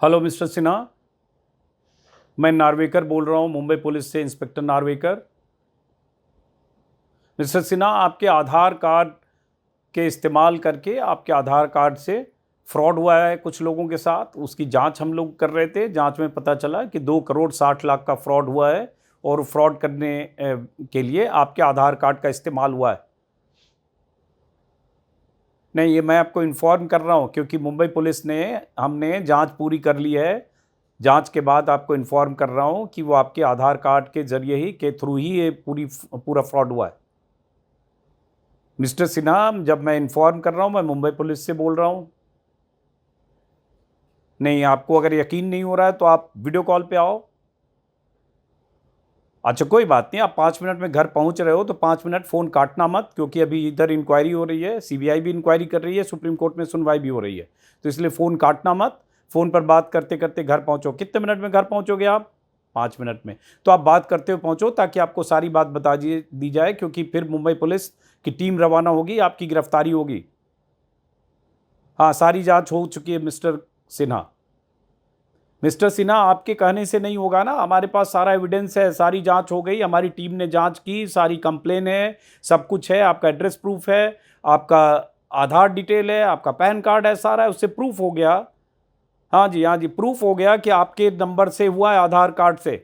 Hello mister Sinha, मैं नार्वेकर बोल रहा हूँ, मुंबई पुलिस से इंस्पेक्टर नार्वेकर। मिस्टर सिन्हा, आपके आधार कार्ड के इस्तेमाल करके आपके आधार कार्ड से फ्रॉड हुआ है कुछ लोगों के साथ। उसकी जांच हम लोग कर रहे थे। जांच में पता चला कि 2 करोड़ 60 लाख का फ्रॉड हुआ है और फ्रॉड करने के लिए आपके आधार कार्ड का इस्तेमाल हुआ है। नहीं, ये मैं आपको इन्फॉर्म कर रहा हूँ क्योंकि मुंबई पुलिस ने हमने जांच पूरी कर ली है। जांच के बाद आपको इन्फॉर्म कर रहा हूँ कि वो आपके आधार कार्ड के जरिए ही के थ्रू ही ये पूरा फ्रॉड हुआ है। मिस्टर सिन्हा, जब मैं इन्फॉर्म कर रहा हूँ, मैं मुंबई पुलिस से बोल रहा हूँ। नहीं, आपको अगर यकीन नहीं हो रहा है तो आप वीडियो कॉल पे आओ। अच्छा, कोई बात नहीं, आप 5 मिनट में घर पहुंच रहे हो तो 5 मिनट फ़ोन काटना मत, क्योंकि अभी इधर इंक्वायरी हो रही है, सीबीआई भी इंक्वायरी कर रही है, सुप्रीम कोर्ट में सुनवाई भी हो रही है, तो इसलिए फ़ोन काटना मत। फ़ोन पर बात करते करते घर पहुंचो। कितने मिनट में घर पहुंचोगे आप? 5 मिनट में। तो आप बात करते हुए पहुंचो ताकि आपको सारी बात बता दी जाए, क्योंकि फिर मुंबई पुलिस की टीम रवाना होगी, आपकी गिरफ्तारी होगी। हाँ, सारी जाँच हो चुकी है मिस्टर सिन्हा। मिस्टर सिन्हा, आपके कहने से नहीं होगा ना, हमारे पास सारा एविडेंस है, सारी जांच हो गई, हमारी टीम ने जांच की, सारी कंप्लेन है, सब कुछ है, आपका एड्रेस प्रूफ है, आपका आधार डिटेल है, आपका पैन कार्ड है, सारा है, उससे प्रूफ हो गया। हाँ जी, हाँ जी, प्रूफ हो गया कि आपके नंबर से हुआ है आधार कार्ड से।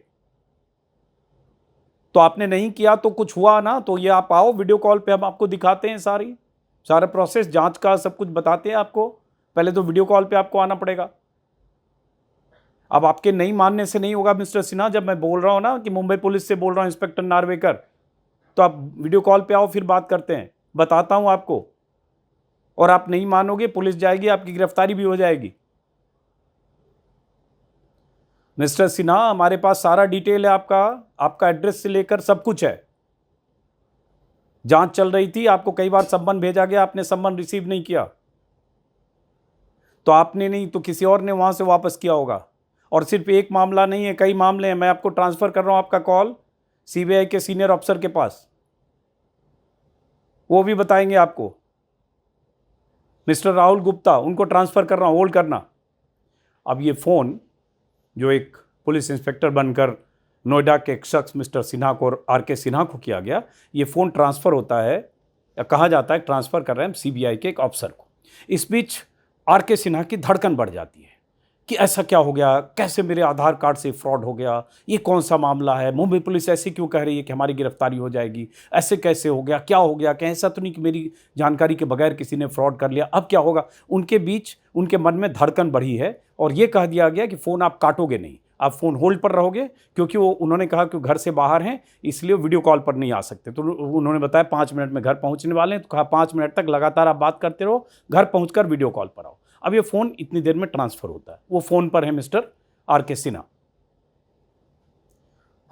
तो आपने नहीं किया तो कुछ हुआ ना, तो ये आप आओ वीडियो कॉल पे, हम आपको दिखाते हैं सारा प्रोसेस जांच का, सब कुछ बताते हैं आपको। पहले तो वीडियो कॉल पे आपको आना पड़ेगा। अब आपके नहीं मानने से नहीं होगा मिस्टर सिन्हा, जब मैं बोल रहा हूं ना कि मुंबई पुलिस से बोल रहा हूं, इंस्पेक्टर नार्वेकर, तो आप वीडियो कॉल पे आओ, फिर बात करते हैं, बताता हूं आपको। और आप नहीं मानोगे, पुलिस जाएगी, आपकी गिरफ्तारी भी हो जाएगी। मिस्टर सिन्हा, हमारे पास सारा डिटेल है, आपका आपका एड्रेस से लेकर सब कुछ है। जांच चल रही थी, आपको कई बार सम्मन भेजा गया, आपने सम्मन रिसीव नहीं किया, तो आपने नहीं तो किसी और ने वहां से वापस किया होगा। और सिर्फ एक मामला नहीं है, कई मामले हैं। मैं आपको ट्रांसफर कर रहा हूं आपका कॉल सीबीआई के सीनियर अफसर के पास, वो भी बताएंगे आपको। मिस्टर राहुल गुप्ता, उनको ट्रांसफर कर रहा हूं, होल्ड करना। अब ये फ़ोन जो एक पुलिस इंस्पेक्टर बनकर नोएडा के एक शख्स मिस्टर सिन्हा को, आर के सिन्हा को किया गया, ये फ़ोन ट्रांसफ़र होता है, या कहा जाता है ट्रांसफ़र कर रहे हैं सीबीआई के एक अफसर को। इस बीच आर के सिन्हा की धड़कन बढ़ जाती है कि ऐसा क्या हो गया, कैसे मेरे आधार कार्ड से फ्रॉड हो गया, ये कौन सा मामला है, मुंबई पुलिस ऐसे क्यों कह रही है कि हमारी गिरफ्तारी हो जाएगी, ऐसे कैसे हो गया, क्या हो गया, कहीं ऐसा तो नहीं कि मेरी जानकारी के बगैर किसी ने फ्रॉड कर लिया, अब क्या होगा। उनके बीच उनके मन में धड़कन बढ़ी है और ये कह दिया गया कि फ़ोन आप काटोगे नहीं, आप फ़ोन होल्ड पर रहोगे, क्योंकि वो उन्होंने कहा कि घर से बाहर हैं, इसलिए वीडियो कॉल पर नहीं आ सकते। तो उन्होंने बताया 5 मिनट में घर पहुंचने वाले हैं, तो कहा 5 मिनट तक लगातार आप बात करते रहो, घर पहुंचकर वीडियो कॉल पर आओ। अब ये फ़ोन इतनी देर में ट्रांसफ़र होता है, वो फ़ोन पर है मिस्टर आर के सिन्हा।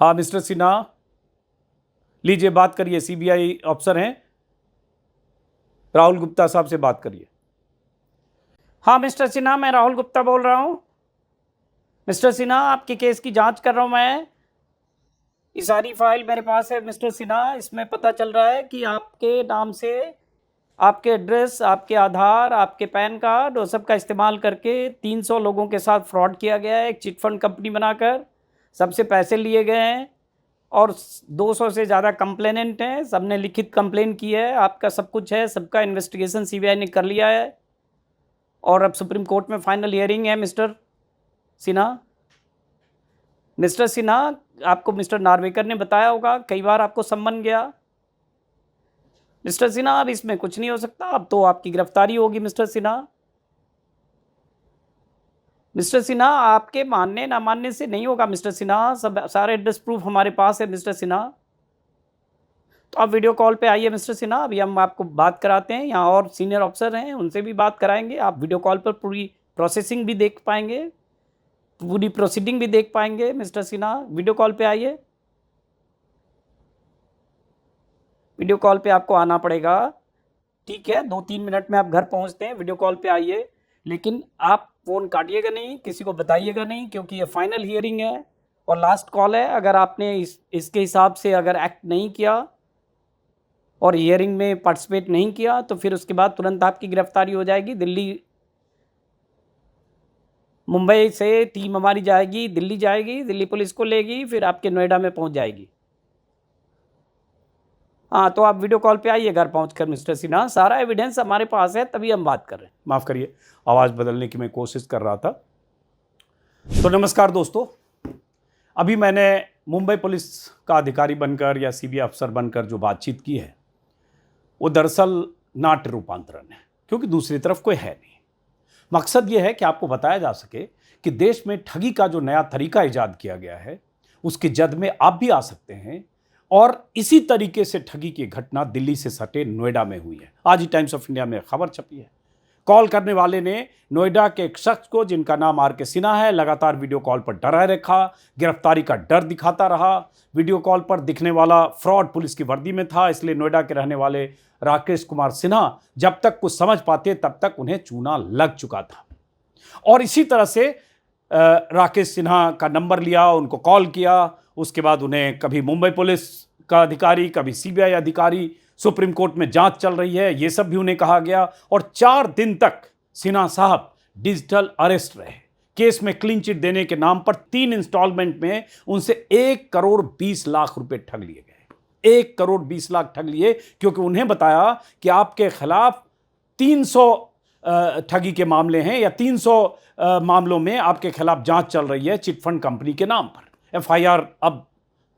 हाँ मिस्टर सिन्हा, लीजिए बात करिए, सीबीआई अफसर हैं, राहुल गुप्ता साहब से बात करिए। हाँ मिस्टर सिन्हा, मैं राहुल गुप्ता बोल रहा हूँ। मिस्टर सिन्हा, आपके केस की जांच कर रहा हूँ मैं। ये सारी फाइल मेरे पास है मिस्टर सिन्हा, इसमें पता चल रहा है कि आपके नाम से आपके एड्रेस, आपके आधार, आपके पैन कार्ड और सब का इस्तेमाल करके 300 लोगों के साथ फ्रॉड किया गया है, एक चिट फंड कंपनी बनाकर सबसे पैसे लिए गए हैं, और 200 से ज़्यादा कंप्लेनेंट हैं, सबने लिखित कंप्लेन की है, आपका सब कुछ है, सबका इन्वेस्टिगेशन सीबीआई ने कर लिया है, और अब सुप्रीम कोर्ट में फाइनल हियरिंग है मिस्टर सिन्हा। मिस्टर सिन्हा, आपको मिस्टर नार्वेकर ने बताया होगा, कई बार आपको सम्मन गया। मिस्टर सिन्हा, अब इसमें कुछ नहीं हो सकता, अब तो आपकी गिरफ्तारी होगी मिस्टर सिन्हा। मिस्टर सिन्हा, आपके मानने ना मानने से नहीं होगा मिस्टर सिन्हा, सब सारे एड्रेस प्रूफ हमारे पास है मिस्टर सिन्हा। तो आप वीडियो कॉल पे आइए मिस्टर सिन्हा, अभी हम आपको बात कराते हैं, यहाँ और सीनियर ऑफिसर हैं, उनसे भी बात कराएंगे, आप वीडियो कॉल पर पूरी प्रोसेसिंग भी देख पाएंगे, पूरी प्रोसीडिंग भी देख पाएंगे। मिस्टर सिन्हा, वीडियो कॉल पे आइए, वीडियो कॉल पे आपको आना पड़ेगा, ठीक है, 2-3 मिनट में आप घर पहुंचते हैं, वीडियो कॉल पे आइए, लेकिन आप फ़ोन काटिएगा नहीं, किसी को बताइएगा नहीं, क्योंकि ये फाइनल हियरिंग है और लास्ट कॉल है। अगर आपने इसके हिसाब से अगर एक्ट नहीं किया और हियरिंग में पार्टिसिपेट नहीं किया, तो फिर उसके बाद तुरंत आपकी गिरफ्तारी हो जाएगी। दिल्ली मुंबई से टीम हमारी जाएगी, दिल्ली जाएगी, दिल्ली पुलिस को लेगी, फिर आपके नोएडा में पहुंच जाएगी। हाँ, तो आप वीडियो कॉल पे आइए घर पहुंचकर मिस्टर सिन्हा, सारा एविडेंस हमारे पास है, तभी हम बात कर रहे हैं। माफ़ करिए, आवाज़ बदलने की मैं कोशिश कर रहा था। तो नमस्कार दोस्तों, अभी मैंने मुंबई पुलिस का अधिकारी बनकर या सीबीआई अफसर बनकर जो बातचीत की है वो दरअसल नाट्य रूपांतरण है, क्योंकि दूसरी तरफ कोई है नहीं। मकसद ये है कि आपको बताया जा सके कि देश में ठगी का जो नया तरीका इजाद किया गया है उसकी जद में आप भी आ सकते हैं। और इसी तरीके से ठगी की घटना दिल्ली से सटे नोएडा में हुई है। आज ही टाइम्स ऑफ इंडिया में खबर छपी है। कॉल करने वाले ने नोएडा के एक शख्स को, जिनका नाम आर के सिन्हा है, लगातार वीडियो कॉल पर डराए रखा, गिरफ्तारी का डर दिखाता रहा। वीडियो कॉल पर दिखने वाला फ्रॉड पुलिस की वर्दी में था, इसलिए नोएडा के रहने वाले राकेश कुमार सिन्हा जब तक कुछ समझ पाते तब तक उन्हें चूना लग चुका था। और इसी तरह से राकेश सिन्हा का नंबर लिया, उनको कॉल किया, उसके बाद उन्हें कभी मुंबई पुलिस का अधिकारी, कभी सीबीआई अधिकारी, सुप्रीम कोर्ट में जांच चल रही है, ये सब भी उन्हें कहा गया। और 4 दिन तक सिन्हा साहब डिजिटल अरेस्ट रहे। केस में क्लीन चिट देने के नाम पर 3 इंस्टॉलमेंट में उनसे 1 करोड़ 20 लाख रुपए ठग लिए गए। 1 करोड़ 20 लाख ठग लिए, क्योंकि उन्हें बताया कि आपके खिलाफ 300 ठगी के मामले हैं या 300 मामलों में आपके खिलाफ जांच चल रही है चिटफंड कंपनी के नाम पर। एफआईआर अब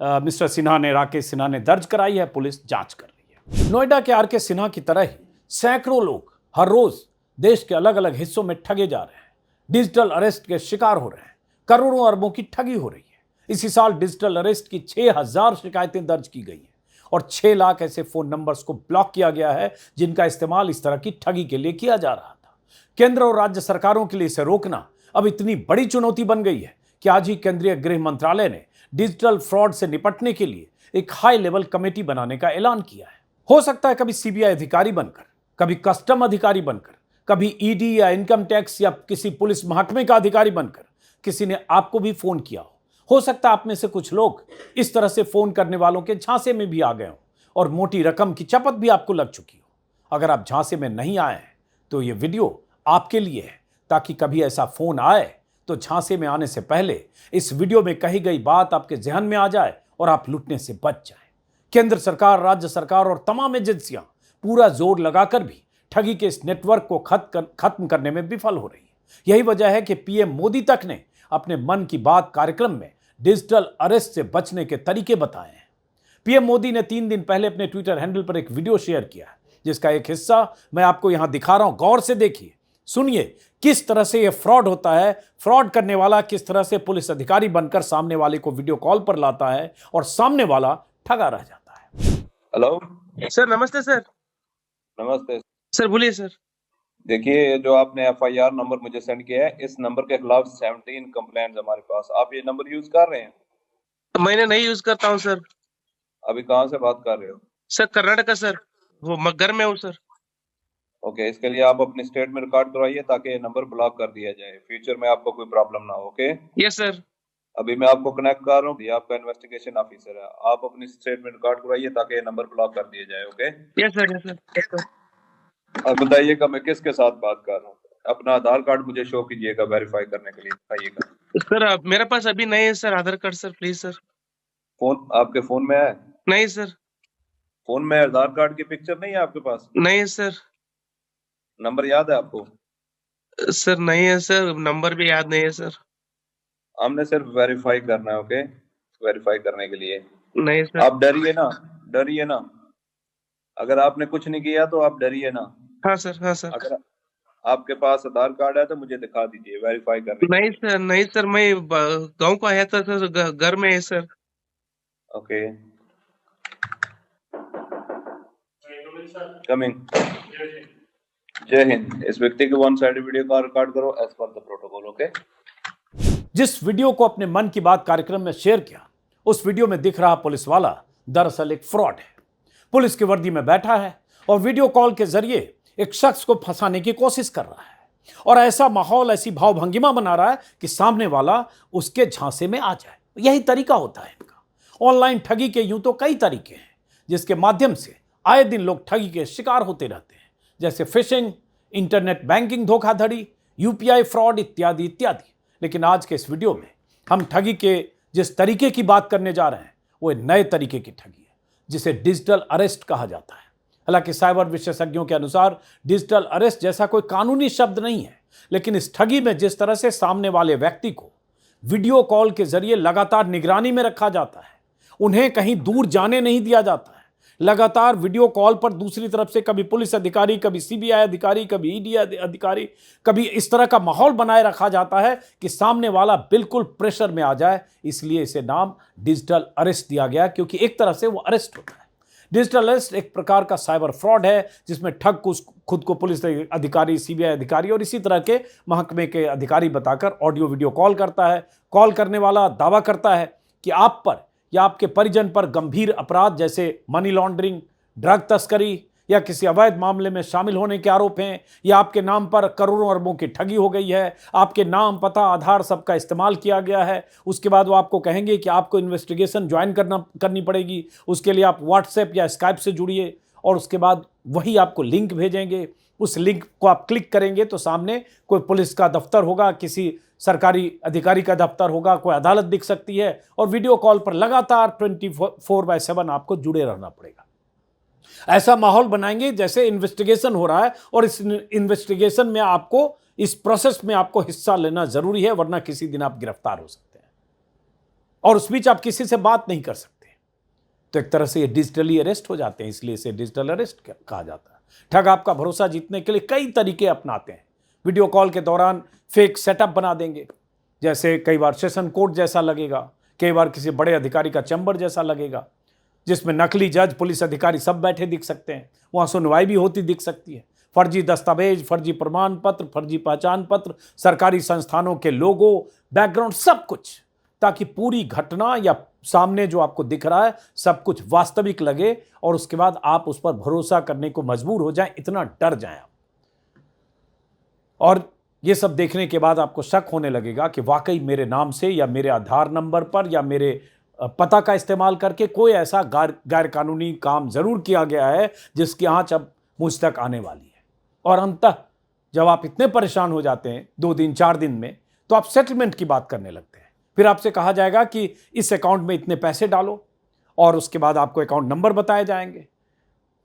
मिस्टर सिन्हा ने, राकेश सिन्हा ने दर्ज कराई है, पुलिस जांच कर रही है। नोएडा के आर के सिन्हा की तरह ही सैकड़ों लोग हर रोज देश के अलग अलग हिस्सों में ठगे जा रहे हैं, डिजिटल अरेस्ट के शिकार हो रहे हैं, करोड़ों अरबों की ठगी हो रही है। इसी साल डिजिटल अरेस्ट की 6000 शिकायतें दर्ज की गई हैं और 6 लाख ऐसे फोन नंबर्स को ब्लॉक किया गया है जिनका इस्तेमाल इस तरह की ठगी के लिए किया जा रहा था। केंद्र और राज्य सरकारों के लिए इसे रोकना अब इतनी बड़ी चुनौती बन गई है कि आज ही केंद्रीय गृह मंत्रालय ने डिजिटल फ्रॉड से निपटने के लिए एक हाई लेवल कमेटी बनाने का ऐलान किया है। हो सकता है कभी सीबीआई अधिकारी बनकर, कभी कस्टम अधिकारी बनकर, कभी ईडी या इनकम टैक्स या किसी पुलिस महकमे का अधिकारी बनकर किसी ने आपको भी फोन किया हो सकता है आप में से कुछ लोग इस तरह से फोन करने वालों के झांसे में भी आ गए हो और मोटी रकम की चपत भी आपको लग चुकी हो। अगर आप झांसे में नहीं आए हैं तो यह वीडियो आपके लिए है, ताकि कभी ऐसा फोन आए तो झांसे में आने से पहले इस वीडियो में कही गई बात आपके जहन में आ जाए और आप लुटने से बच जाएं। केंद्र सरकार, राज्य सरकार और तमाम एजेंसियां पूरा जोर लगाकर भी ठगी के इस नेटवर्क को खत्म करने में विफल हो रही है। यही वजह है कि पीएम मोदी तक ने अपने मन की बात कार्यक्रम में डिजिटल अरेस्ट से बचने के तरीके बताए हैं। पीएम मोदी ने 3 दिन पहले अपने ट्विटर हैंडल पर एक वीडियो शेयर किया है, जिसका एक हिस्सा मैं आपको यहां दिखा रहा हूं। गौर से देखिए, सुनिए किस तरह से यह फ्रॉड होता है। फ्रॉड करने वाला किस तरह से पुलिस अधिकारी बनकर सामने वाले को वीडियो कॉल पर लाता है और सामने वाला ठगा रह जाता है। हेलो सर, नमस्ते सर। नमस्ते सर बोलिए सर। देखिए, ये जो आपने एफआईआर नंबर मुझे सेंड किया है, इस नंबर के खिलाफ 17 कंप्लेंट्स हमारे पास। आप ये नंबर यूज कर रहे हैं? मैंने नहीं यूज करता हूँ सर। अभी कहाँ से बात कर रहे हो? सर कर्नाटका सर, वो घर में हूँ सर। ओके, इसके लिए आप अपनी स्टेट में रिकॉर्ड करवाइए ताकि ये नंबर ब्लॉक कर दिया जाए, फ्यूचर में आपको कोई प्रॉब्लम ना हो। Okay, yes sir. अभी मैं आपको कनेक्ट कर रहा हूँ, ये आपका इन्वेस्टिगेशन ऑफिसर है। आप अपनी स्टेट में रिकॉर्ड करवाइए ताकि ये नंबर ब्लॉक कर दिया जाए। Okay, yes sir, yes sir, yes sir. अब बताइएगा मैं किसके साथ बात कर रहा हूँ। अपना आधार कार्ड मुझे शो कीजिएगा वेरीफाई करने के लिए, बताइएगा। सर मेरे पास अभी नहीं है sir Aadhaar card sir, please sir. Phone आपके फोन में है? नहीं सर। फोन में आधार कार्ड की पिक्चर नहीं है आपके पास? नहीं सर। नंबर याद है आपको? सर नहीं है सर, नंबर भी याद नहीं है सर। हमने सिर्फ वेरीफाई करना है। ओके, वेरीफाई करने के लिए नहीं सर। आप डरिए ना, डरिए ना। अगर आपने कुछ नहीं किया तो आप डरिए ना। हाँ सर, हाँ सर। अगर आपके पास आधार कार्ड है तो मुझे दिखा दीजिए वेरीफाई करने के नहीं सर, नहीं सर, मैं गांव को आया था सर, घर में है सर। Okay, coming. जय हिंद। इस व्यक्ति के वन साइड वीडियो का रिकॉर्ड करो as per the protocol. Okay, जिस वीडियो को अपने मन की बात कार्यक्रम में शेयर किया, उस वीडियो में दिख रहा पुलिस वाला दरअसल एक फ्रॉड है। पुलिस की वर्दी में बैठा है और वीडियो कॉल के जरिए एक शख्स को फंसाने की कोशिश कर रहा है और ऐसा माहौल, ऐसी भावभंगिमा बना रहा है कि सामने वाला उसके झांसे में आ जाए। यही तरीका होता है इनका। ऑनलाइन ठगी के यूं तो कई तरीके हैं जिसके माध्यम से आए दिन लोग ठगी के शिकार होते रहते हैं, जैसे फिशिंग, इंटरनेट बैंकिंग धोखाधड़ी, यूपीआई फ्रॉड इत्यादि इत्यादि। लेकिन आज के इस वीडियो में हम ठगी के जिस तरीके की बात करने जा रहे हैं वो एक नए तरीके की ठगी है जिसे डिजिटल अरेस्ट कहा जाता है। हालांकि साइबर विशेषज्ञों के अनुसार डिजिटल अरेस्ट जैसा कोई कानूनी शब्द नहीं है, लेकिन इस ठगी में जिस तरह से सामने वाले व्यक्ति को वीडियो कॉल के जरिए लगातार निगरानी में रखा जाता है, उन्हें कहीं दूर जाने नहीं दिया जाता है, लगातार वीडियो कॉल पर दूसरी तरफ से कभी पुलिस अधिकारी, कभी सीबीआई अधिकारी, कभी ईडी अधिकारी, कभी इस तरह का माहौल बनाए रखा जाता है कि सामने वाला बिल्कुल प्रेशर में आ जाए। इसलिए इसे नाम डिजिटल अरेस्ट दिया गया, क्योंकि एक तरह से वो अरेस्ट होता है। डिजिटल अरेस्ट एक प्रकार का साइबर फ्रॉड है जिसमें ठग को खुद को पुलिस अधिकारी, सीबीआई अधिकारी और इसी तरह के महकमे के अधिकारी बताकर ऑडियो वीडियो कॉल करता है। कॉल करने वाला दावा करता है कि आप पर या आपके परिजन पर गंभीर अपराध जैसे मनी लॉन्ड्रिंग, ड्रग तस्करी या किसी अवैध मामले में शामिल होने के आरोप हैं, या आपके नाम पर करोड़ों अरबों की ठगी हो गई है, आपके नाम, पता, आधार सबका इस्तेमाल किया गया है। उसके बाद वो आपको कहेंगे कि आपको इन्वेस्टिगेशन ज्वाइन करनी पड़ेगी, उसके लिए आप व्हाट्सएप या स्काइप से जुड़िए, और उसके बाद वही आपको लिंक भेजेंगे। उस लिंक को आप क्लिक करेंगे तो सामने कोई पुलिस का दफ्तर होगा, किसी सरकारी अधिकारी का दफ्तर होगा, कोई अदालत दिख सकती है, और वीडियो कॉल पर लगातार 24/7 आपको जुड़े रहना पड़ेगा। ऐसा माहौल बनाएंगे जैसे इन्वेस्टिगेशन हो रहा है, और इस इन्वेस्टिगेशन में आपको, इस प्रोसेस में आपको हिस्सा लेना जरूरी है, वरना किसी दिन आप गिरफ्तार हो सकते हैं, और उस बीच आप किसी से बात नहीं कर सकते। तो एक तरह से ये डिजिटली अरेस्ट हो जाते हैं, इसलिए इसे डिजिटल अरेस्ट कहा जाता है। ठग आपका भरोसा जीतने के लिए कई तरीके अपनाते हैं। वीडियो कॉल के दौरान फेक सेटअप बना देंगे, जैसे कई बार सेशन कोर्ट जैसा लगेगा, कई बार किसी बड़े अधिकारी का चैम्बर जैसा लगेगा, जिसमें नकली जज, पुलिस अधिकारी सब बैठे दिख सकते हैं, वहाँ सुनवाई भी होती दिख सकती है। फर्जी दस्तावेज, फर्जी प्रमाण पत्र, फर्जी पहचान पत्र, सरकारी संस्थानों के लोगो, बैकग्राउंड, सब कुछ, ताकि पूरी घटना या सामने जो आपको दिख रहा है सब कुछ वास्तविक लगे, और उसके बाद आप उस पर भरोसा करने को मजबूर हो जाएं, इतना डर जाएं आप। और ये सब देखने के बाद आपको शक होने लगेगा कि वाकई मेरे नाम से या मेरे आधार नंबर पर या मेरे पता का इस्तेमाल करके कोई ऐसा गैर कानूनी काम जरूर किया गया है जिसकी आंच अब मुझ तक आने वाली है। और अंततः जब आप इतने परेशान हो जाते हैं 2 दिन 4 दिन में, तो आप सेटलमेंट की बात करने लगते हैं। फिर आपसे कहा जाएगा कि इस अकाउंट में इतने पैसे डालो, और उसके बाद आपको अकाउंट नंबर बताए जाएंगे,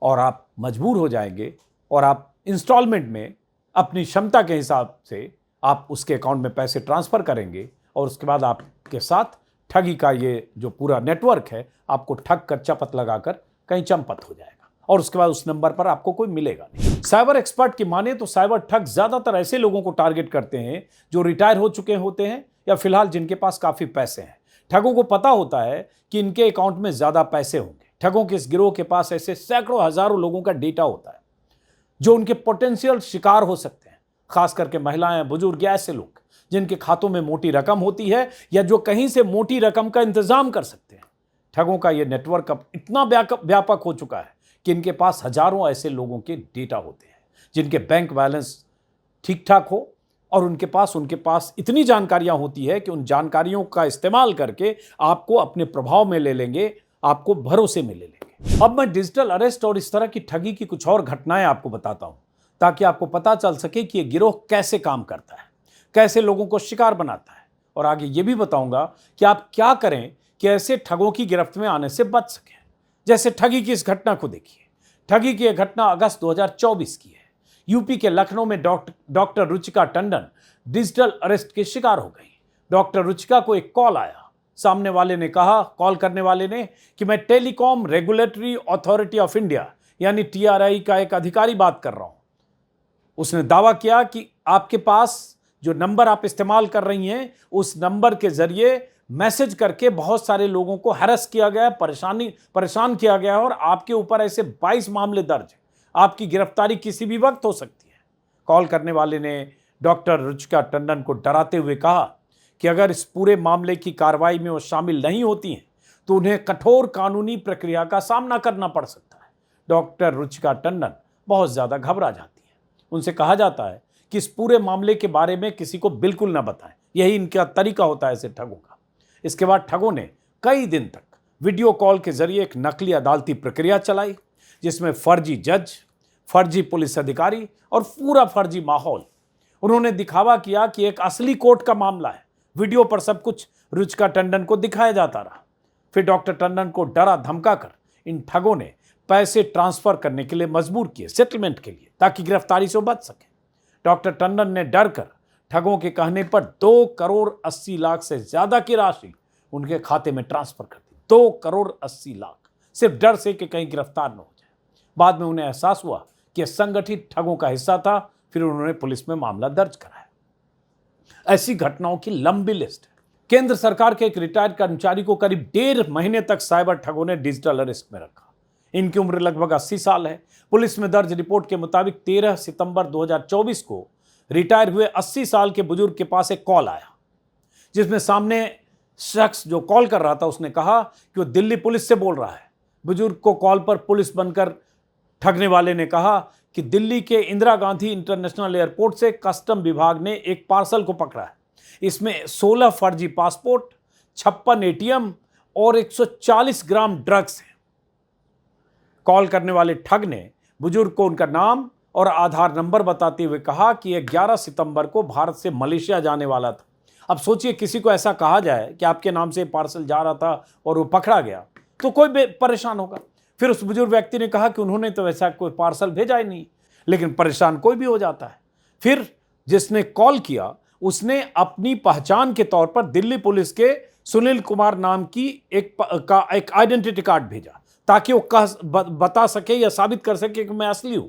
और आप मजबूर हो जाएंगे, और आप इंस्टॉलमेंट में अपनी क्षमता के हिसाब से आप उसके अकाउंट में पैसे ट्रांसफ़र करेंगे, और उसके बाद आपके साथ ठगी का ये जो पूरा नेटवर्क है आपको ठग कर, चपत लगाकर कहीं चंपत हो जाएगा, और उसके बाद उस नंबर पर आपको कोई मिलेगा नहीं। साइबर एक्सपर्ट की माने तो साइबर ठग ज़्यादातर ऐसे लोगों को टारगेट करते हैं जो रिटायर हो चुके होते हैं या फिलहाल जिनके पास काफ़ी पैसे हैं। ठगों को पता होता है कि इनके अकाउंट में ज़्यादा पैसे होंगे। ठगों के इस गिरोह के पास ऐसे सैकड़ों हज़ारों लोगों का डेटा होता है जो उनके पोटेंशियल शिकार हो सकते हैं, खास करके महिलाएं, बुजुर्ग या ऐसे लोग जिनके खातों में मोटी रकम होती है या जो कहीं से मोटी रकम का इंतजाम कर सकते हैं। ठगों का यह नेटवर्क अब इतना व्यापक हो चुका है कि इनके पास हजारों ऐसे लोगों के डेटा होते हैं जिनके बैंक बैलेंस ठीक ठाक हो, और उनके पास इतनी जानकारियां होती है कि उन जानकारियों का इस्तेमाल करके आपको अपने प्रभाव में ले लेंगे, आपको भरोसे में ले लेंगे। अब मैं डिजिटल अरेस्ट और इस तरह की ठगी की कुछ और घटनाएं आपको बताता हूं, ताकि आपको पता चल सके कि यह गिरोह कैसे काम करता है, कैसे लोगों को शिकार बनाता है, और आगे ये भी बताऊंगा कि आप क्या करें कि ऐसे ठगों की गिरफ्त में आने से बच सकें। जैसे ठगी की इस घटना को देखिए। ठगी की यह घटना अगस्त 2024 की है। यूपी के लखनऊ में doctor Ruchika Tandon digital arrest के शिकार हो गई। डॉक्टर रुचिका को एक कॉल आया। सामने वाले ने कहा, कॉल करने वाले ने, कि मैं telecom regulatory authority of India यानी TRI का एक अधिकारी बात कर रहा हूं। उसने दावा किया कि आपके पास जो नंबर आप इस्तेमाल कर रही हैं, उस नंबर के जरिए मैसेज करके बहुत सारे लोगों को हैरेस किया गया, परेशान किया गया, और आपके ऊपर ऐसे 22 मामले दर्ज हैं। आपकी गिरफ्तारी किसी भी वक्त हो सकती है। कॉल करने वाले ने डॉक्टर रुचिका टंडन को डराते हुए कहा कि अगर इस पूरे मामले की कार्रवाई में वो शामिल नहीं होती हैं तो उन्हें कठोर कानूनी प्रक्रिया का सामना करना पड़ सकता है। डॉक्टर रुचिका टंडन बहुत ज़्यादा घबरा जाती है। उनसे कहा जाता है कि इस पूरे मामले के बारे में किसी को बिल्कुल ना बताएं। यही इनका तरीका होता है ऐसे ठगों का। इसके बाद ठगों ने कई दिन तक वीडियो कॉल के जरिए एक नकली अदालती प्रक्रिया चलाई, जिसमें फर्जी जज, फर्जी पुलिस अधिकारी और पूरा फर्जी माहौल। उन्होंने दिखावा किया कि एक असली कोर्ट का मामला है, वीडियो पर सब कुछ रुचिका टंडन को दिखाया जाता रहा। फिर डॉक्टर टंडन को डरा धमकाकर इन ठगों ने पैसे ट्रांसफर करने के लिए मजबूर किए, सेटलमेंट के लिए, ताकि गिरफ्तारी से बच सके। डॉक्टर टंडन ने डर कर ठगों के कहने पर 2 करोड़ 80 लाख से ज्यादा की राशि उनके खाते में ट्रांसफर कर दी। 2 करोड़ 80 लाख, सिर्फ डर से कि कहीं गिरफ्तार न हो जाए। बाद में उन्हें एहसास हुआ कि यह संगठित ठगों का हिस्सा था। फिर उन्होंने पुलिस में मामला दर्ज कराया। ऐसी घटनाओं की लंबी लिस्ट है। केंद्र सरकार के एक रिटायर्ड कर्मचारी को करीब 1.5 महीने तक साइबर ठगों ने डिजिटल अरेस्ट में रखा। इनकी उम्र लगभग 80 साल है। पुलिस में दर्ज रिपोर्ट के मुताबिक 13 सितंबर 2024 को रिटायर हुए 80 साल के बुजुर्ग के पास एक कॉल आया, जिसमें सामने शख्स जो कॉल कर रहा था उसने कहा कि वो दिल्ली पुलिस से बोल रहा है। बुजुर्ग को कॉल पर पुलिस बनकर ठगने वाले ने कहा कि दिल्ली के इंदिरा गांधी इंटरनेशनल एयरपोर्ट से कस्टम विभाग ने एक पार्सल को पकड़ा है। इसमें 16 फर्जी पासपोर्ट, 56 एटीएम और 140 ग्राम ड्रग्स हैं। कॉल करने वाले ठग ने बुजुर्ग को उनका नाम और आधार नंबर बताते हुए कहा कि यह 11 सितंबर को भारत से मलेशिया जाने वाला था। अब सोचिए, किसी को ऐसा कहा जाए कि आपके नाम से पार्सल जा रहा था और वो पकड़ा गया, तो कोई परेशान होगा। फिर उस बुजुर्ग व्यक्ति ने कहा कि उन्होंने तो ऐसा कोई पार्सल भेजा ही नहीं, लेकिन परेशान कोई भी हो जाता है। फिर जिसने कॉल किया उसने अपनी पहचान के तौर पर दिल्ली पुलिस के सुनील कुमार नाम की एक आइडेंटिटी कार्ड भेजा, ताकि वो बता सके या साबित कर सके कि मैं असली हूं।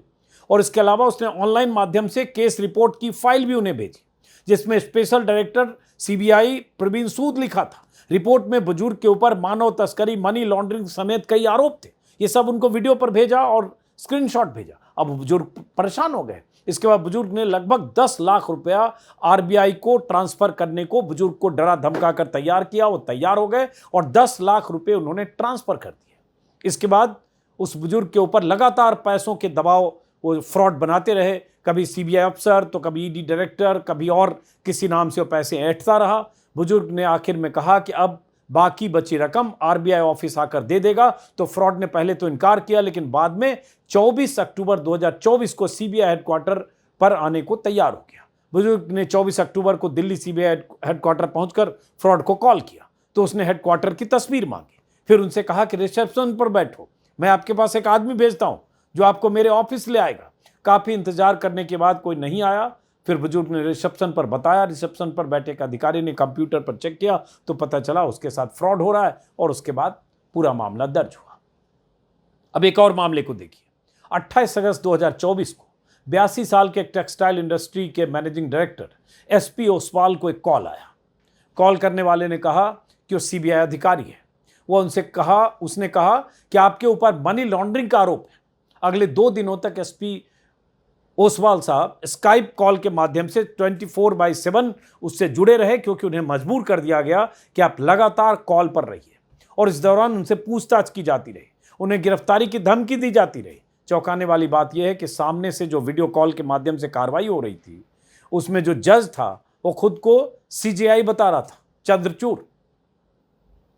और इसके अलावा उसने ऑनलाइन माध्यम से केस रिपोर्ट की फाइल भी उन्हें भेजी, जिसमें स्पेशल डायरेक्टर सीबीआई प्रवीण सूद लिखा था। रिपोर्ट में बुजुर्ग के ऊपर मानव तस्करी, मनी लॉन्ड्रिंग समेत कई आरोप थे। ये सब उनको वीडियो पर भेजा और स्क्रीनशॉट भेजा। अब बुजुर्ग परेशान हो गए। इसके बाद बुजुर्ग ने लगभग 10 लाख रुपया आरबीआई को ट्रांसफर करने को बुजुर्ग को डरा धमका कर तैयार किया। वो तैयार हो गए और 10 लाख रुपए उन्होंने ट्रांसफर कर दिए। इसके बाद उस बुजुर्ग के ऊपर लगातार पैसों के दबाव वो फ्रॉड बनाते रहे। कभी सीबीआई अफसर, तो कभी ईडी डायरेक्टर, कभी और किसी नाम से वो पैसे ऐंठता रहा। बुजुर्ग ने आखिर में कहा कि अब बाकी बची रकम आरबीआई ऑफिस आकर दे देगा। तो फ्रॉड ने पहले तो इनकार किया, लेकिन बाद में 24 अक्टूबर 2024 को सीबीआई हेडक्वार्टर पर आने को तैयार हो गया। बुजुर्ग ने 24 अक्टूबर को दिल्ली सीबीआई हेडक्वार्टर पहुंचकर फ्रॉड को कॉल किया। तो उसने हेडक्वार्टर की तस्वीर मांगी। फिर उनसे कहा कि रिसेप्शन पर बैठो, मैं आपके पास एक आदमी भेजता हूं जो आपको मेरे ऑफिस ले आएगा। काफी इंतजार करने के बाद कोई नहीं आया। फिर बुजुर्ग ने रिसेप्शन पर बताया। रिसेप्शन पर बैठे एक अधिकारी ने कंप्यूटर पर चेक किया तो पता चला उसके साथ फ्रॉड हो रहा है, और उसके बाद पूरा मामला दर्ज हुआ। अब एक और मामले को देखिए। 28 अगस्त 2024 को 82 साल के टेक्सटाइल इंडस्ट्री के मैनेजिंग डायरेक्टर एसपी ओसवाल को एक कॉल आया। कॉल करने वाले ने कहा कि वो सीबीआई अधिकारी है। उसने कहा कि आपके ऊपर मनी लॉन्ड्रिंग का आरोप है। अगले 2 दिनों तक एसपी ओसवाल साहब स्काइप कॉल के माध्यम से 24/7 उससे जुड़े रहे, क्योंकि उन्हें मजबूर कर दिया गया कि आप लगातार कॉल पर रहिए। और इस दौरान उनसे पूछताछ की जाती रही, उन्हें गिरफ्तारी की धमकी दी जाती रही। चौंकाने वाली बात यह है कि सामने से जो वीडियो कॉल के माध्यम से कार्रवाई हो रही थी, उसमें जो जज था वो खुद को सीजेआई बता रहा था, चंद्रचूड़,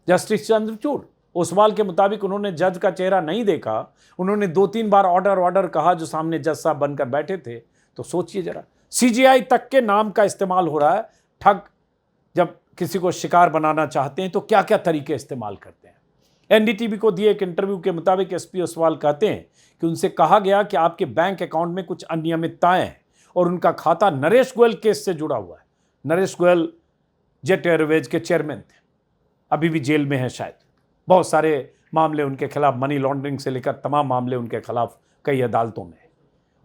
जस्टिस चंद्रचूड़। ओसवाल के मुताबिक उन्होंने जज का चेहरा नहीं देखा। उन्होंने 2-3 बार ऑर्डर कहा जो सामने जज साहब बनकर बैठे थे। तो सोचिए जरा, सीजीआई तक के नाम का इस्तेमाल हो रहा है। ठग जब किसी को शिकार बनाना चाहते हैं तो क्या क्या तरीके इस्तेमाल करते हैं। एनडीटीवी को दिए एक इंटरव्यू के मुताबिक एसपी ओसवाल कहते हैं कि उनसे कहा गया कि आपके बैंक अकाउंट में कुछ अनियमितताएं हैं और उनका खाता नरेश गोयल केस से जुड़ा हुआ है। नरेश गोयल जेट एयरवेज के चेयरमैन थे, अभी भी जेल में है शायद। बहुत सारे मामले उनके खिलाफ, मनी लॉन्ड्रिंग से लेकर तमाम मामले उनके खिलाफ कई अदालतों में।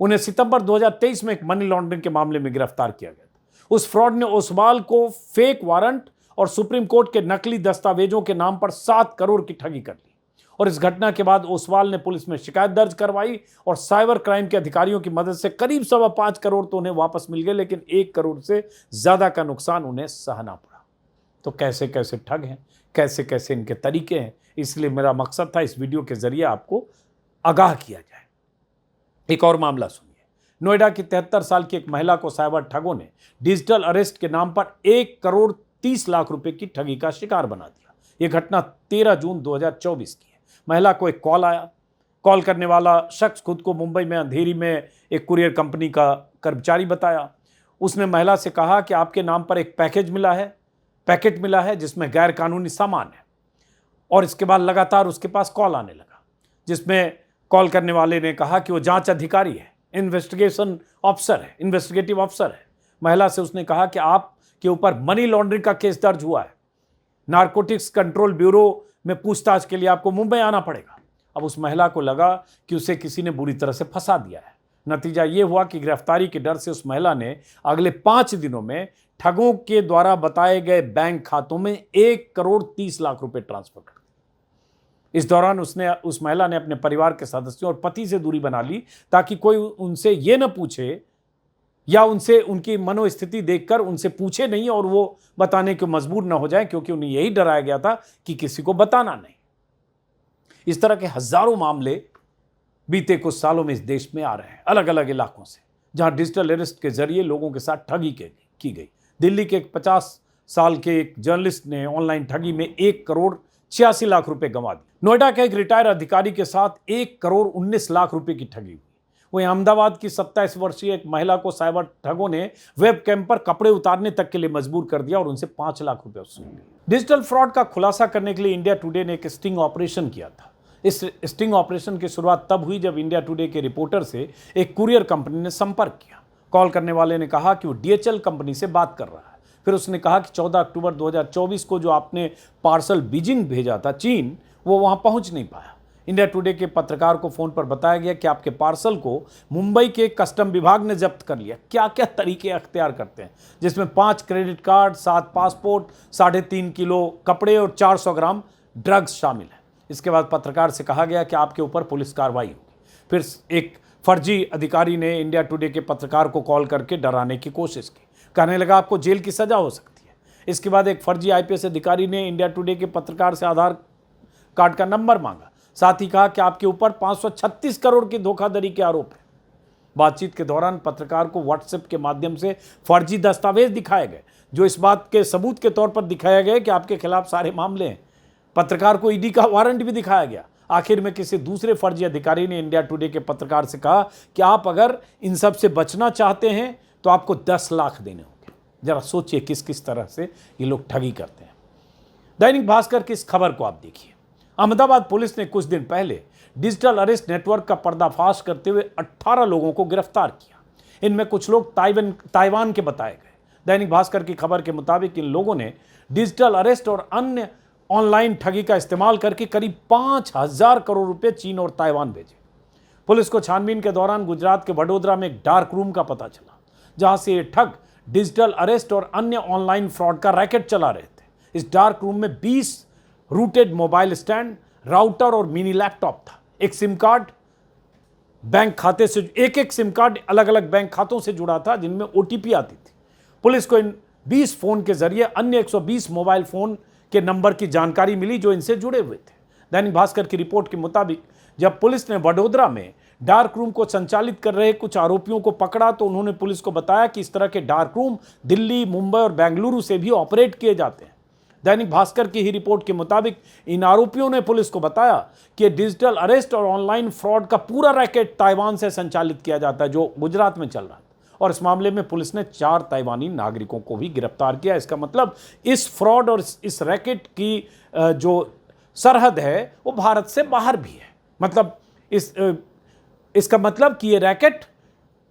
उन्हें सितंबर 2023 में एक मनी लॉन्ड्रिंग के मामले में गिरफ्तार किया गया था। उस फ्रॉड ने ओसवाल को फेक वारंट और सुप्रीम कोर्ट के नकली दस्तावेजों के नाम पर 7 करोड़ की ठगी कर ली। और इस घटना के बाद ओसवाल ने पुलिस में शिकायत दर्ज करवाई और साइबर क्राइम के अधिकारियों की मदद से करीब 5.25 करोड़ तो उन्हें वापस मिल गए, लेकिन 1 करोड़ से ज्यादा का नुकसान उन्हें सहना पड़ा। तो कैसे कैसे ठग हैं, कैसे कैसे इनके तरीके हैं, इसलिए मेरा मकसद था इस वीडियो के जरिए आपको आगाह किया जाए। एक और मामला सुनिए। नोएडा की 73 साल की एक महिला को साइबर ठगों ने डिजिटल अरेस्ट के नाम पर 1 करोड़ 30 लाख रुपए की ठगी का शिकार बना दिया। यह घटना 13 जून 2024 की है। महिला को एक कॉल आया। कॉल करने वाला शख्स खुद को मुंबई में अंधेरी में एक कुरियर कंपनी का कर्मचारी बताया। उसने महिला से कहा कि आपके नाम पर एक पैकेज मिला है पैकेट मिला है जिसमें गैर कानूनी सामान है। और इसके बाद लगातार उसके पास कॉल आने लगा, जिसमें कॉल करने वाले ने कहा कि वो जांच अधिकारी है, इन्वेस्टिगेशन ऑफिसर है, इन्वेस्टिगेटिव ऑफिसर है। महिला से उसने कहा कि आपके ऊपर मनी लॉन्ड्रिंग का केस दर्ज हुआ है, नारकोटिक्स कंट्रोल ब्यूरो में पूछताछ के लिए आपको मुंबई आना पड़ेगा। अब उस महिला को लगा कि उसे किसी ने बुरी तरह से फंसा दिया है। नतीजा ये हुआ कि गिरफ्तारी के डर से उस महिला ने अगले 5 दिनों में ठगों के द्वारा बताए गए बैंक खातों में 1,30,00,000 रुपए ट्रांसफर कर दिए। इस दौरान उस महिला ने अपने परिवार के सदस्यों और पति से दूरी बना ली, ताकि कोई उनसे ये न पूछे या उनसे उनकी मनोस्थिति देखकर उनसे पूछे नहीं और वो बताने को मजबूर न हो जाए, क्योंकि उन्हें यही डराया गया था कि किसी को बताना नहीं। इस तरह के हजारों मामले बीते कुछ सालों में इस देश में आ रहे हैं, अलग अलग इलाकों से, जहां डिजिटल अरेस्ट के जरिए लोगों के साथ ठगी की गई। दिल्ली के एक 50 साल के एक जर्नलिस्ट ने ऑनलाइन ठगी में 1,86,00,000 रुपए गंवा दिए। नोएडा के एक रिटायर्ड अधिकारी के साथ 1,19,00,000 रुपए की ठगी हुई। वहीं अहमदाबाद की 27 वर्षीय एक महिला को साइबर ठगों ने वेब कैम पर कपड़े उतारने तक के लिए मजबूर कर दिया और उनसे 5 लाख रुपए वसूल लिए। डिजिटल फ्रॉड का खुलासा करने के लिए इंडिया टुडे ने एक स्टिंग ऑपरेशन किया था। इस स्टिंग ऑपरेशन की शुरुआत तब हुई जब इंडिया टुडे के रिपोर्टर से एक कुरियर कंपनी ने संपर्क किया। कॉल करने वाले ने कहा कि वो DHL कंपनी से बात कर रहा है। फिर उसने कहा कि 14 अक्टूबर 2024 को जो आपने पार्सल बीजिंग भेजा था चीन, वो वहां पहुंच नहीं पाया। इंडिया टुडे के पत्रकार को फोन पर बताया गया कि आपके पार्सल को मुंबई के कस्टम विभाग ने जब्त कर लिया। क्या क्या तरीके अख्तियार करते हैं, जिसमें 5 क्रेडिट कार्ड, 7 पासपोर्ट, 3.5 किलो कपड़े और 400 ग्राम ड्रग्स शामिल है। इसके बाद पत्रकार से कहा गया कि आपके ऊपर पुलिस कार्रवाई होगी। फिर एक फर्जी अधिकारी ने इंडिया टुडे के पत्रकार को कॉल करके डराने की कोशिश की, कहने लगा आपको जेल की सजा हो सकती है। इसके बाद एक फर्जी IPS अधिकारी ने इंडिया टुडे के पत्रकार से आधार कार्ड का नंबर मांगा, साथ ही कहा कि आपके ऊपर 536 करोड़ की धोखाधड़ी के आरोप है। बातचीत के दौरान पत्रकार को व्हाट्सएप के माध्यम से फर्जी दस्तावेज दिखाए गए, जो इस बात के सबूत के तौर पर दिखाया गया कि आपके खिलाफ सारे मामले हैं। पत्रकार को ED का वारंट भी दिखाया गया। आखिर में किसी दूसरे फर्जी अधिकारी ने इंडिया टुडे के पत्रकार से कहा कि आप अगर इन सब से बचना चाहते हैं तो आपको 10 लाख देने होंगे। जरा सोचिए किस किस तरह से ये लोग ठगी करते हैं। दैनिक भास्कर की इस खबर को आप देखिए। अहमदाबाद पुलिस ने कुछ दिन पहले डिजिटल अरेस्ट नेटवर्क का पर्दाफाश करते हुए 18 लोगों को गिरफ्तार किया। इनमें कुछ लोग ताइवान के बताए गए। दैनिक भास्कर की खबर के मुताबिक इन लोगों ने डिजिटल अरेस्ट और अन्य ऑनलाइन ठगी का इस्तेमाल करके करीब 5,000 करोड़ रुपए चीन और ताइवान भेजे। पुलिस को छानबीन के दौरान गुजरात के वडोदरा में एक डार्क रूम का पता चला, जहां से ये ठग डिजिटल अरेस्ट और अन्य ऑनलाइन फ्रॉड का रैकेट चला रहे थे। इस डार्क रूम में 20 रूटेड मोबाइल स्टैंड, राउटर और मिनी लैपटॉप था। एक सिम कार्ड बैंक खाते से, एक सिम कार्ड अलग अलग बैंक खातों से जुड़ा था, जिनमें OTP आती थी। पुलिस को इन 20 फोन के जरिए अन्य 120 मोबाइल फोन के नंबर की जानकारी मिली जो इनसे जुड़े हुए थे। दैनिक भास्कर की रिपोर्ट के मुताबिक जब पुलिस ने वडोदरा में डार्क रूम को संचालित कर रहे कुछ आरोपियों को पकड़ा तो उन्होंने पुलिस को बताया कि इस तरह के डार्क रूम दिल्ली, मुंबई और बेंगलुरु से भी ऑपरेट किए जाते हैं। दैनिक भास्कर की ही रिपोर्ट के मुताबिक इन आरोपियों ने पुलिस को बताया कि डिजिटल अरेस्ट और ऑनलाइन फ्रॉड का पूरा रैकेट ताइवान से संचालित किया जाता है, जो गुजरात में चल रहा था। और इस मामले में पुलिस ने 4 ताइवानी नागरिकों को भी गिरफ्तार किया। इसका मतलब इस फ्रॉड और इस रैकेट की जो सरहद है वो भारत से बाहर भी है। मतलब इसका मतलब कि ये रैकेट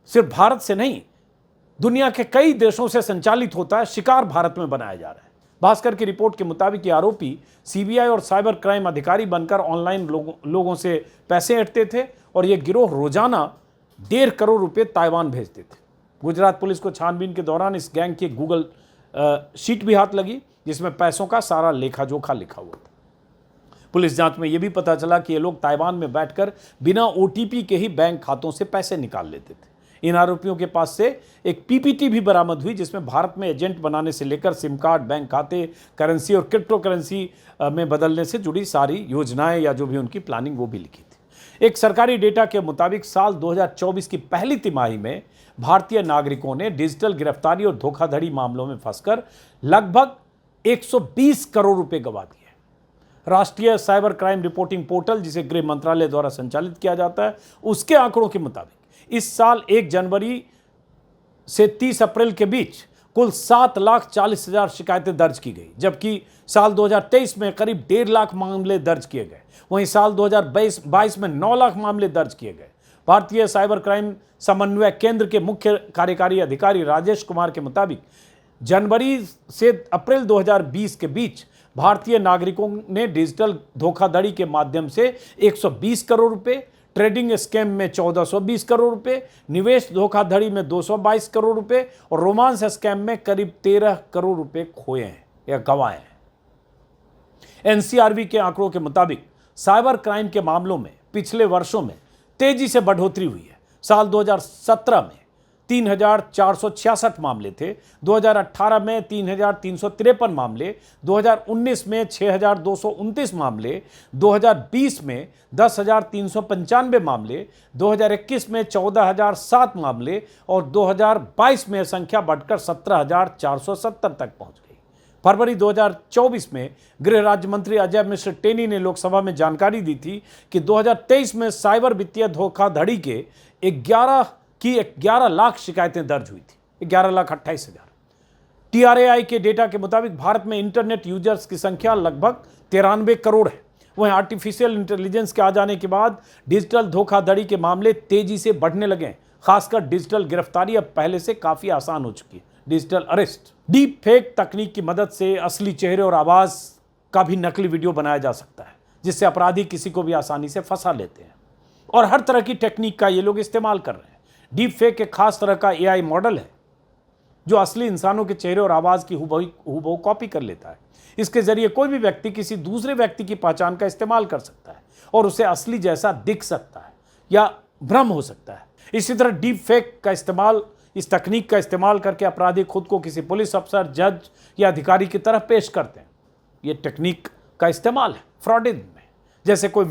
सिर्फ भारत से नहीं, दुनिया के कई देशों से संचालित होता है। शिकार भारत में बनाया जा रहा है। भास्कर की रिपोर्ट के मुताबिक ये आरोपी CBI और साइबर क्राइम अधिकारी बनकर ऑनलाइन लोगों से पैसे ऐंठते थे और ये गिरोह रोजाना 1.5 करोड़ रुपए ताइवान भेजते थे। गुजरात पुलिस को छानबीन के दौरान इस गैंग की गूगल शीट भी हाथ लगी, जिसमें पैसों का सारा लेखा जोखा लिखा हुआ था। पुलिस जांच में यह भी पता चला कि ये लोग ताइवान में बैठकर बिना OTP के ही बैंक खातों से पैसे निकाल लेते थे। इन आरोपियों के पास से एक PPT भी बरामद हुई, जिसमें भारत में एजेंट बनाने से लेकर सिम कार्ड, बैंक खाते, करेंसी और क्रिप्टो करेंसी में बदलने से जुड़ी सारी योजनाएं या जो भी उनकी प्लानिंग वो भी लिखी थी। एक सरकारी डेटा के मुताबिक साल 2024 की पहली तिमाही में भारतीय नागरिकों ने डिजिटल गिरफ्तारी और धोखाधड़ी मामलों में फंसकर लगभग 120 करोड़ रुपए गंवा दिए। राष्ट्रीय साइबर क्राइम रिपोर्टिंग पोर्टल, जिसे गृह मंत्रालय द्वारा संचालित किया जाता है, उसके आंकड़ों के मुताबिक इस साल 1 जनवरी से 30 अप्रैल के बीच कुल 7,40,000 शिकायतें दर्ज की गई, जबकि साल 2023 में करीब 1.5 लाख मामले दर्ज किए गए। वहीं साल 2022 में 9 लाख मामले दर्ज किए गए। भारतीय साइबर क्राइम समन्वय केंद्र के मुख्य कार्यकारी अधिकारी राजेश कुमार के मुताबिक जनवरी से अप्रैल 2020 के बीच भारतीय नागरिकों ने डिजिटल धोखाधड़ी के माध्यम से 120 करोड़ रुपए, ट्रेडिंग स्कैम में 1420 करोड़ रुपए, निवेश धोखाधड़ी में 222 करोड़ रुपए और रोमांस स्कैम में करीब 13 करोड़ रुपए खोए हैं या गंवाए हैं। एनसीआरबी के आंकड़ों के मुताबिक साइबर क्राइम के मामलों में पिछले वर्षों में तेजी से बढ़ोतरी हुई है। साल 2017 में 3,466 मामले थे, 2018 में 3,353 मामले, 2019 में 6,229 मामले, 2020 में 10,395 मामले, 2021 में 14,007 मामले और 2022 में संख्या बढ़कर 17,470 तक पहुंच गई। फरवरी 2024 में गृह राज्य मंत्री अजय मिश्र टेनी ने लोकसभा में जानकारी दी थी कि 2023 में साइबर वित्तीय धोखाधड़ी के 11 लाख शिकायतें दर्ज हुई थी, 11,28,000। TRAI के डेटा के मुताबिक भारत में इंटरनेट यूजर्स की संख्या लगभग 93 करोड़ है। वहीं आर्टिफिशियल इंटेलिजेंस के आ जाने के बाद डिजिटल धोखाधड़ी के मामले तेजी से बढ़ने लगे हैं। खासकर डिजिटल गिरफ्तारी अब पहले से काफी आसान हो चुकी है, डिजिटल अरेस्ट। डीप फेक तकनीक की मदद से असली चेहरे और आवाज का भी नकली वीडियो बनाया जा सकता है, जिससे अपराधी किसी को भी आसानी से फंसा लेते हैं और हर तरह की टेक्निक का ये लोग इस्तेमाल कर रहे हैं। डीप फेक एक खास तरह का AI मॉडल है जो असली इंसानों के चेहरे और आवाज की हूबहू कॉपी कर लेता है। इसके जरिए कोई भी व्यक्ति किसी दूसरे व्यक्ति की पहचान का इस्तेमाल कर सकता है और उसे असली जैसा दिख सकता है या भ्रम हो सकता है। इसी तरह डीप फेक का इस्तेमाल, इस तकनीक का इस्तेमाल करके अपराधी खुद को किसी पुलिस अफसर, जज या अधिकारी की तरह पेश करते हैं। ये टेक्निक का इस्तेमाल है फ्रॉडिज्म में। जैसे कोई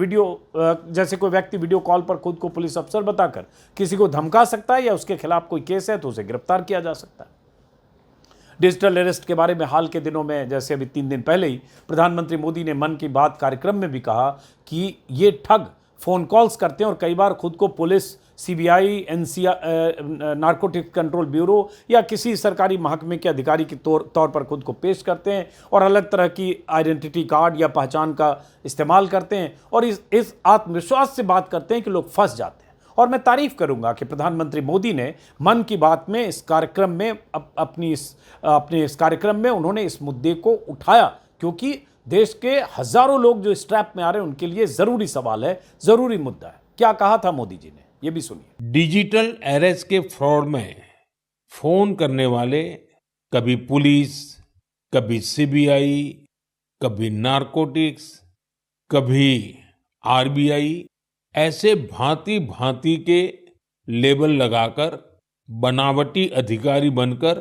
व्यक्ति वीडियो कॉल पर खुद को पुलिस अफसर बताकर किसी को धमका सकता है या उसके खिलाफ कोई केस है तो उसे गिरफ्तार किया जा सकता है। डिजिटल अरेस्ट के बारे में हाल के दिनों में, जैसे अभी 3 दिन पहले ही प्रधानमंत्री मोदी ने मन की बात कार्यक्रम में भी कहा कि ये ठग फोन कॉल्स करते हैं और कई बार खुद को police, CBI, narcotics control bureau या किसी सरकारी महकमे के अधिकारी के तौर पर खुद को पेश करते हैं और अलग तरह की आइडेंटिटी कार्ड या पहचान का इस्तेमाल करते हैं और इस आत्मविश्वास से बात करते हैं कि लोग फंस जाते हैं। और मैं तारीफ करूंगा कि प्रधानमंत्री मोदी ने मन की बात में इस कार्यक्रम में अपने इस कार्यक्रम में उन्होंने इस मुद्दे को उठाया, क्योंकि देश के हजारों लोग जो इस ट्रैप में आ रहे हैं उनके लिए जरूरी सवाल है, जरूरी मुद्दा है। क्या कहा था मोदी जी ने, ये भी सुनिए। डिजिटल अरेस्ट के फ्रॉड में फोन करने वाले कभी पुलिस, कभी CBI, कभी नारकोटिक्स, कभी RBI, ऐसे भांति भांति के लेबल लगाकर बनावटी अधिकारी बनकर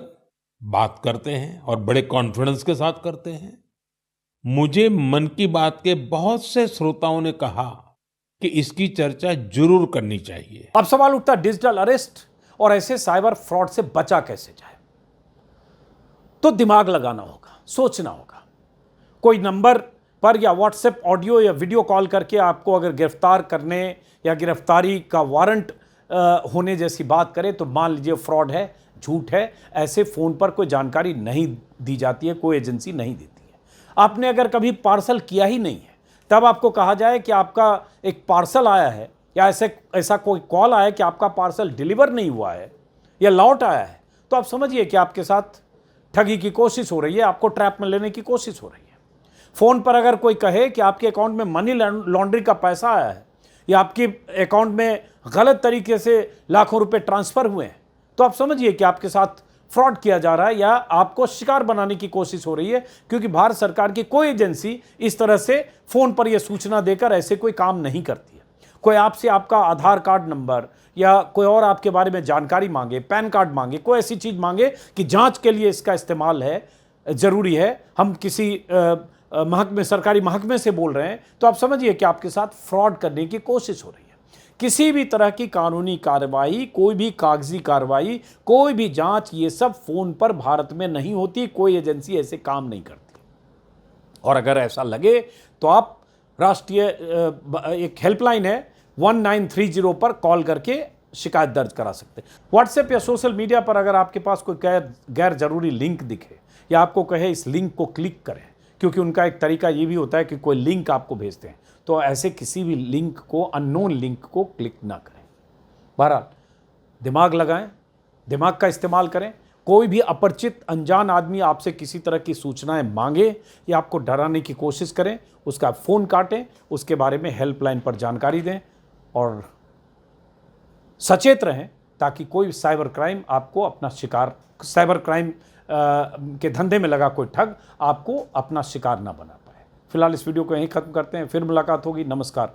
बात करते हैं और बड़े कॉन्फिडेंस के साथ करते हैं। मुझे मन की बात के बहुत से श्रोताओं ने कहा कि इसकी चर्चा जरूर करनी चाहिए। अब सवाल उठता है डिजिटल अरेस्ट और ऐसे साइबर फ्रॉड से बचा कैसे जाए। तो दिमाग लगाना होगा, सोचना होगा। कोई नंबर पर या व्हाट्सएप ऑडियो या वीडियो कॉल करके आपको अगर गिरफ्तार करने या गिरफ्तारी का वारंट होने जैसी बात करे तो मान लीजिए फ्रॉड है, झूठ है। ऐसे फोन पर कोई जानकारी नहीं दी जाती है, कोई एजेंसी नहीं देती है। आपने अगर कभी पार्सल किया ही नहीं है, तब आपको कहा जाए कि आपका एक पार्सल आया है या ऐसा कोई कॉल आया कि आपका पार्सल डिलीवर नहीं हुआ है या लौट आया है, तो आप समझिए कि आपके साथ ठगी की कोशिश हो रही है, आपको ट्रैप में लेने की कोशिश हो रही है। फोन पर अगर कोई कहे कि आपके अकाउंट में मनी लॉन्ड्री का पैसा आया है या आपके अकाउंट में गलत तरीके से लाखों रुपए ट्रांसफर हुए हैं, तो आप समझिए कि आपके साथ फ्रॉड किया जा रहा है या आपको शिकार बनाने की कोशिश हो रही है, क्योंकि भारत सरकार की कोई एजेंसी इस तरह से फोन पर यह सूचना देकर ऐसे कोई काम नहीं करती है। कोई आपसे आपका आधार कार्ड नंबर या कोई और आपके बारे में जानकारी मांगे, पैन कार्ड मांगे, कोई ऐसी चीज मांगे कि जांच के लिए इसका इस्तेमाल है, जरूरी है, हम किसी महकमे, सरकारी महकमे से बोल रहे हैं, तो आप समझिए कि आपके साथ फ्रॉड करने की कोशिश हो रही है। किसी भी तरह की कानूनी कार्रवाई, कोई भी कागजी कार्रवाई, कोई भी जांच, ये सब फोन पर भारत में नहीं होती। कोई एजेंसी ऐसे काम नहीं करती। और अगर ऐसा लगे तो आप राष्ट्रीय एक हेल्पलाइन है 1930 पर कॉल करके शिकायत दर्ज करा सकते हैं। व्हाट्सएप या सोशल मीडिया पर अगर आपके पास कोई गैर ज़रूरी लिंक दिखे या आपको कहे इस लिंक को क्लिक करें, क्योंकि उनका एक तरीका ये भी होता है कि कोई लिंक आपको भेजते हैं, तो ऐसे किसी भी लिंक को, अननोन लिंक को क्लिक ना करें। बहरहाल दिमाग लगाएं, दिमाग का इस्तेमाल करें। कोई भी अपरिचित अनजान आदमी आपसे किसी तरह की सूचनाएं मांगे या आपको डराने की कोशिश करें, उसका फ़ोन काटें, उसके बारे में हेल्पलाइन पर जानकारी दें और सचेत रहें ताकि कोई साइबर क्राइम आपको अपना शिकार, साइबर क्राइम के धंधे में लगा कोई ठग आपको अपना शिकार ना बना पाए। फिलहाल इस वीडियो को यहीं ख़त्म करते हैं, फिर मुलाकात होगी। नमस्कार।